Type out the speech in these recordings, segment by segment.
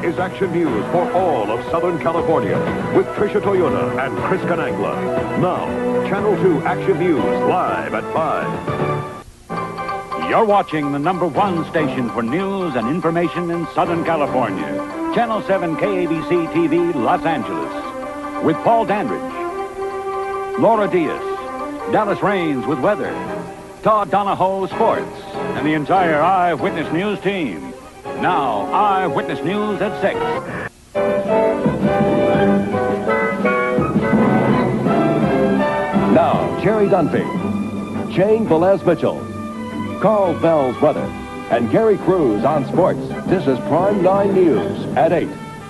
is Action News for all of Southern California with Tricia Toyota and Chris Canangla. Now, Channel 2 Action News live at 5. You're watching the #1 station for news and information in Southern California. Channel 7 KABC TV Los Angeles. With Paul Dandridge, Laura Diaz, Dallas Raines with weather, Todd Donahoe sports, and the entire Eyewitness News team. Now, Eyewitness News at 6. Now, Jerry Dunphy, Jane Velez Mitchell, Carl Bell's brother, and Gary Cruz on sports. This is Prime 9 News at 8,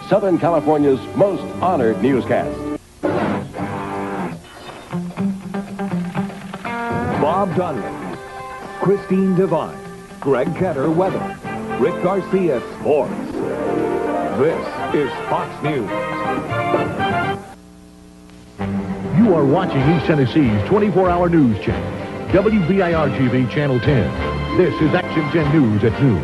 Southern California's most honored newscast. Bob Dunley, Christine Devine, Greg Ketter weather, Rick Garcia sports. This is Fox News. You are watching East Tennessee's 24-hour news channel, WBIR-TV Channel 10. This is Action 10 News at noon.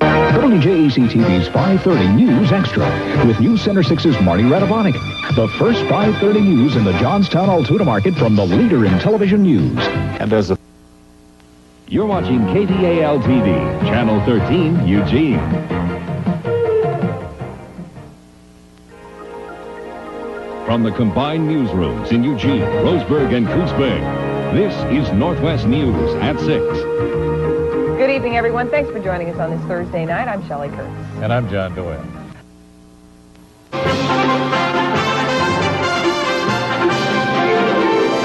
WJAC TV's 5:30 News Extra with News Center 6's Marty Radovanik. The first 5:30 news in the Johnstown Altoona market from the leader in television news. And there's a... You're watching KTAL TV, Channel 13, Eugene. From the combined newsrooms in Eugene, Roseburg, and Coos Bay, this is Northwest News at 6. Good evening, everyone. Thanks for joining us on this Thursday night. I'm Shelley Kurtz. And I'm John Doyle.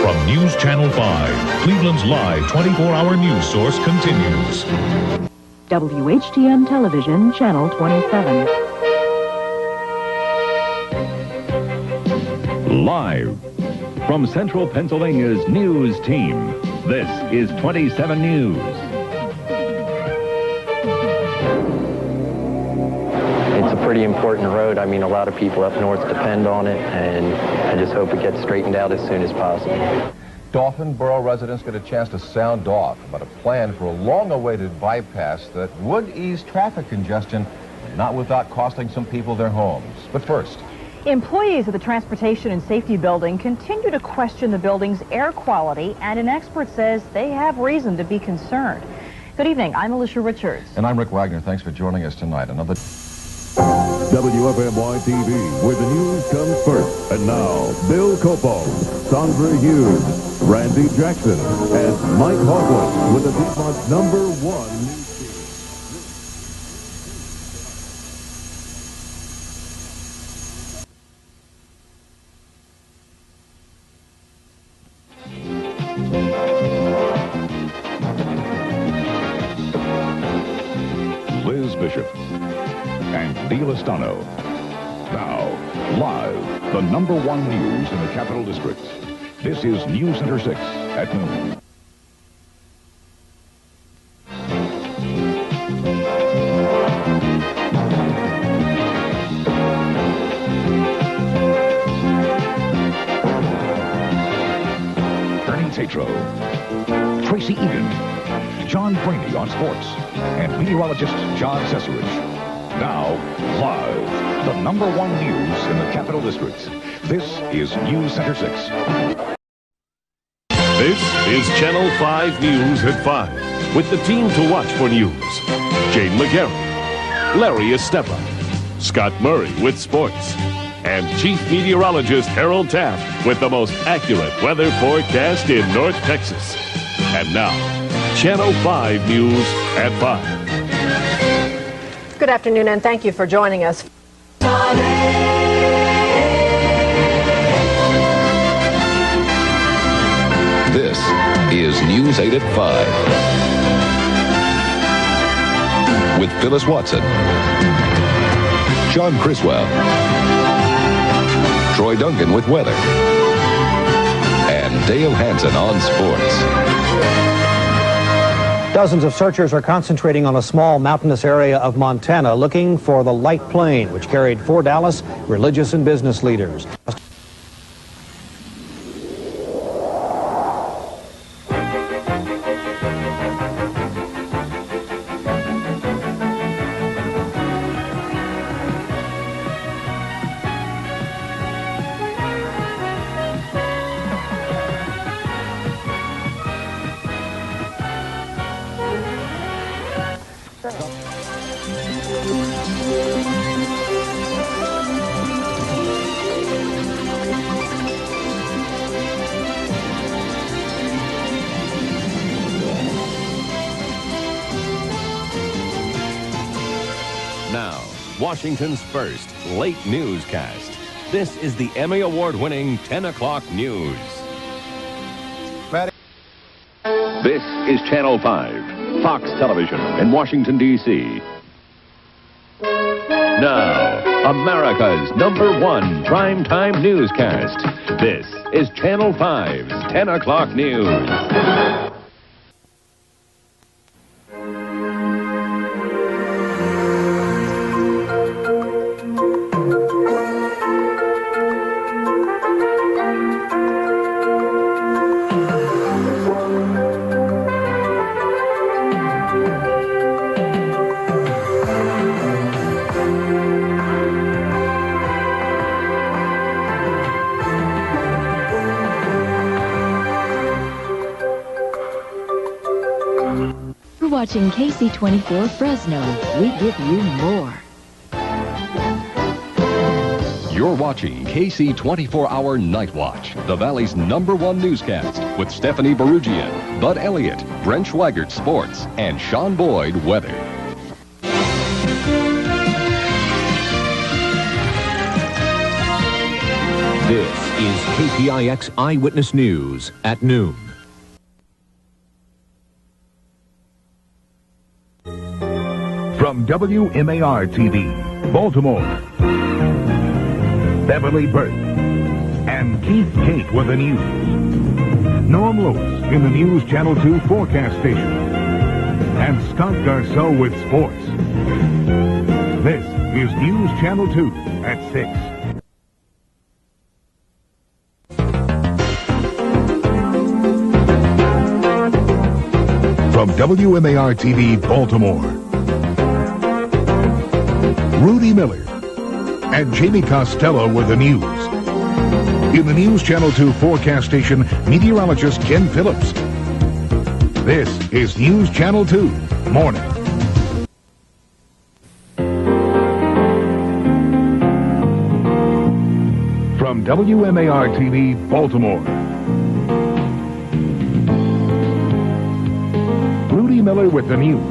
From News Channel 5, Cleveland's live 24-hour news source continues. WHTM Television, Channel 27. Live from Central Pennsylvania's news team, this is 27 News. It's a pretty important road. I mean, a lot of people up north depend on it, and I just hope it gets straightened out as soon as possible. Dauphin Borough residents get a chance to sound off about a plan for a long-awaited bypass that would ease traffic congestion, not without costing some people their homes. But first, employees of the Transportation and Safety Building continue to question the building's air quality, and an expert says they have reason to be concerned. Good evening, I'm Alicia Richards. and I'm Rick Wagner. Thanks for joining us tonight. Another WFMY TV, where the news comes first. And now, Bill Copo, Sandra Hughes, Randy Jackson, and Mike Hogwarts with the Piedmont's #1 news Liz Bishop and Neil Estano. Now, live, the #1 news in the Capital District. This is News Center 6 at noon. Ernie Tatro, Tracy Egan, John Brainey on sports, and meteorologist John Cesarich. Now, live, the #1 news in the Capital District. This is News Center 6. This is Channel 5 News at 5 with the team to watch for news. Jane McGarry, Larry Estepa, Scott Murray with sports, and Chief Meteorologist Harold Taft with the most accurate weather forecast in North Texas. And now, Channel 5 News at 5. Good afternoon, and thank you for joining us. This is News 8 at 5 with Phyllis Watson, John Criswell, Troy Dungan with weather, and Dale Hansen on sports. Dozens of searchers are concentrating on a small mountainous area of Montana looking for the light plane, which carried 4 Dallas religious and business leaders. Now, Washington's first late newscast. This is the Emmy Award-winning 10 o'clock news. This is Channel 5, Fox Television in Washington, D.C. Now, America's #1 primetime newscast. This is Channel 5's 10 o'clock news. Watching KC24 Fresno, we give you more. You're watching KC 24-Hour Night Watch, the Valley's #1 newscast, with Stephanie Barugian, Bud Elliott, Brent Schweigert Sports, and Sean Boyd Weather. This is KPIX Eyewitness News at noon. From WMAR TV, Baltimore, Beverly Burke and Keith Kate with the news. Norm Lewis in the News Channel 2 forecast station. And Scott Garceau with sports. This is News Channel 2 at 6. From WMAR TV, Baltimore, Rudy Miller and Jamie Costello with the news. In the News Channel 2 forecast station, meteorologist Ken Phillips. This is News Channel 2 Morning. From WMAR TV, Baltimore, Rudy Miller with the news.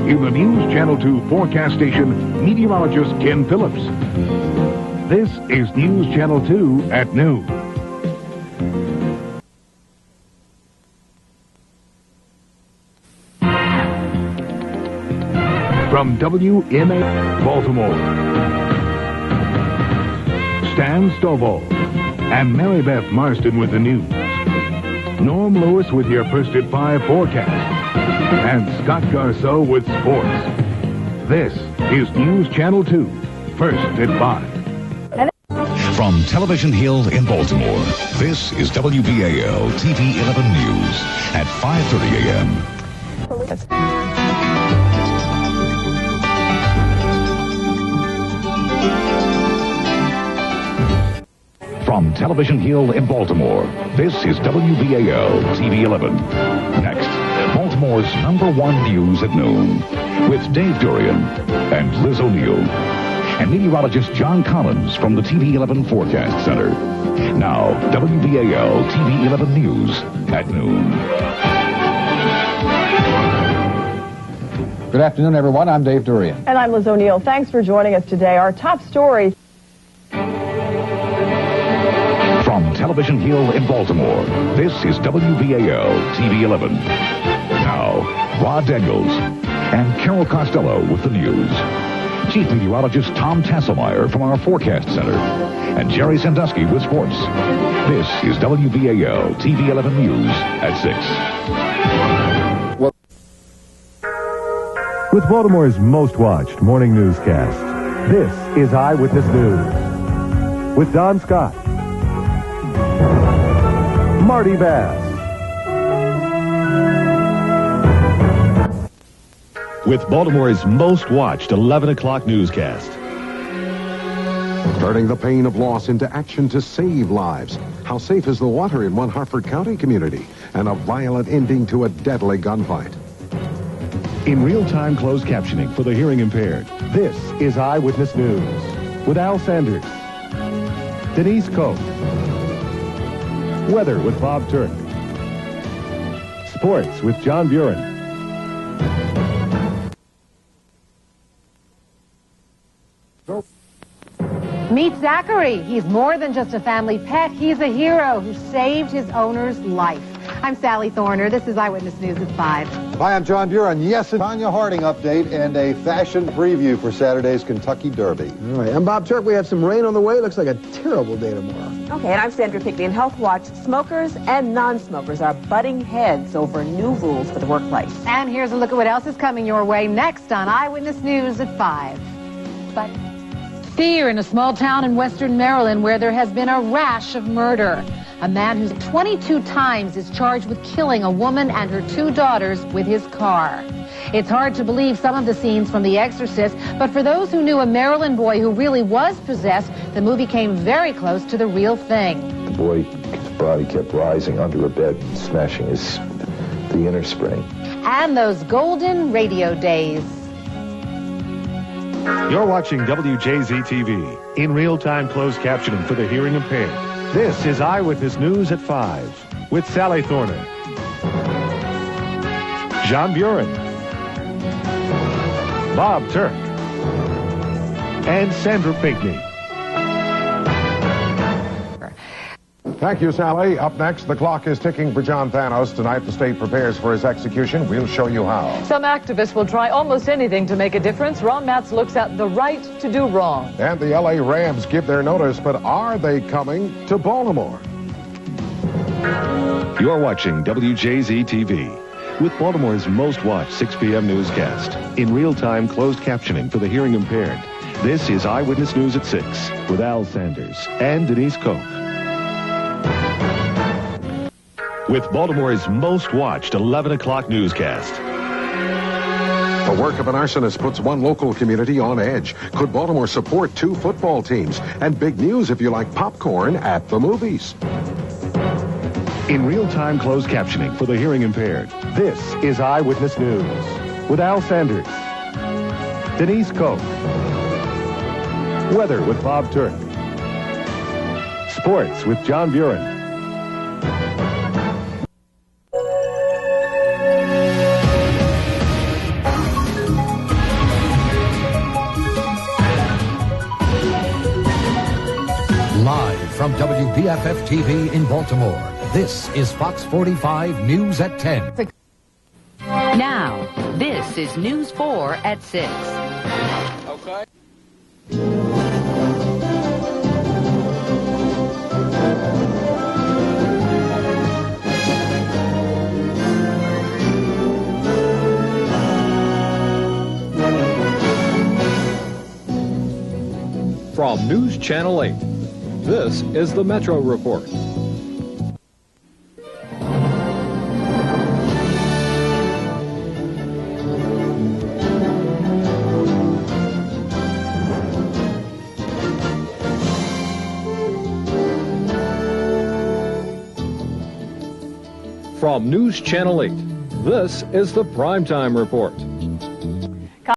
In the News Channel 2 forecast station, meteorologist Ken Phillips. This is News Channel 2 at noon. From WMAR Baltimore, Stan Stovall and Mary Beth Marston with the news. Norm Lewis with your first at 5 forecast. And Scott Garceau with sports. This is News Channel 2, first at 5. From Television Hill in Baltimore, this is WBAL TV 11 News at 5:30 a.m. From Television Hill in Baltimore, this is WBAL TV 11. Next, Baltimore's #1 news at noon with Dave Durian and Liz O'Neill and meteorologist John Collins from the TV 11 Forecast Center. Now, WBAL TV 11 News at noon. Good afternoon, everyone. I'm Dave Durian. And I'm Liz O'Neill. Thanks for joining us today. Our top stories. From Television Hill in Baltimore, this is WBAL TV 11. Now, Rod Daniels and Carol Costello with the news. Chief Meteorologist Tom Tasselmeyer from our Forecast Center. And Jerry Sandusky with sports. This is WBAL TV 11 News at 6. With Baltimore's most watched morning newscast, this is Eyewitness News. With Don Scott, Marty Bass, with Baltimore's most watched 11 o'clock newscast. Turning the pain of loss into action to save lives. How safe is the water in one Hartford County community? And a violent ending to a deadly gunfight. In real-time closed captioning for the hearing impaired. This is Eyewitness News with Al Sanders, Denise Koch, weather with Bob Turk, sports with John Buren. Meet Zachary. He's more than just a family pet. He's a hero who saved his owner's life. I'm Sally Thorner. This is Eyewitness News at 5. Hi, I'm John Buren. Yes, a Tanya Harding update and a fashion preview for Saturday's Kentucky Derby. All right, I'm Bob Turk. We have some rain on the way. Looks like a terrible day tomorrow. Okay, and I'm Sandra Pickney. In Health Watch, smokers and non-smokers are butting heads over new rules for the workplace. And here's a look at what else is coming your way next on Eyewitness News at 5. But fear in a small town in western Maryland where there has been a rash of murder. A man who's 22 times is charged with killing a woman and her 2 daughters with his car. It's hard to believe some of the scenes from The Exorcist, but for those who knew a Maryland boy who really was possessed, the movie came very close to the real thing. The boy's body kept rising under a bed and smashing the inner spring. And those golden radio days. You're watching WJZ TV in real-time closed captioning for the hearing impaired. This is Eyewitness News at 5 with Sally Thorner, John Buren, Bob Turk, and Sandra Pinkney. Thank you, Sally. Up next, the clock is ticking for John Thanos. Tonight, the state prepares for his execution. We'll show you how. Some activists will try almost anything to make a difference. Ron Matz looks at the right to do wrong. And the L.A. Rams give their notice, but are they coming to Baltimore? You're watching WJZ TV with Baltimore's most watched 6 p.m. newscast in real-time closed captioning for the hearing impaired. This is Eyewitness News at 6 with Al Sanders and Denise Koch. With Baltimore's most watched 11 o'clock newscast. The work of an arsonist puts one local community on edge. Could Baltimore support 2 football teams? And big news if you like popcorn at the movies. In real-time closed captioning for the hearing impaired. This is Eyewitness News with Al Sanders, Denise Koch, weather with Bob Turk, sports with John Buren. Live from WBFF TV in Baltimore, this is Fox 45 News at 10. Now, this is News 4 at 6. Okay. From News Channel 8, this is the Metro Report. From News Channel 8, this is the Primetime Report.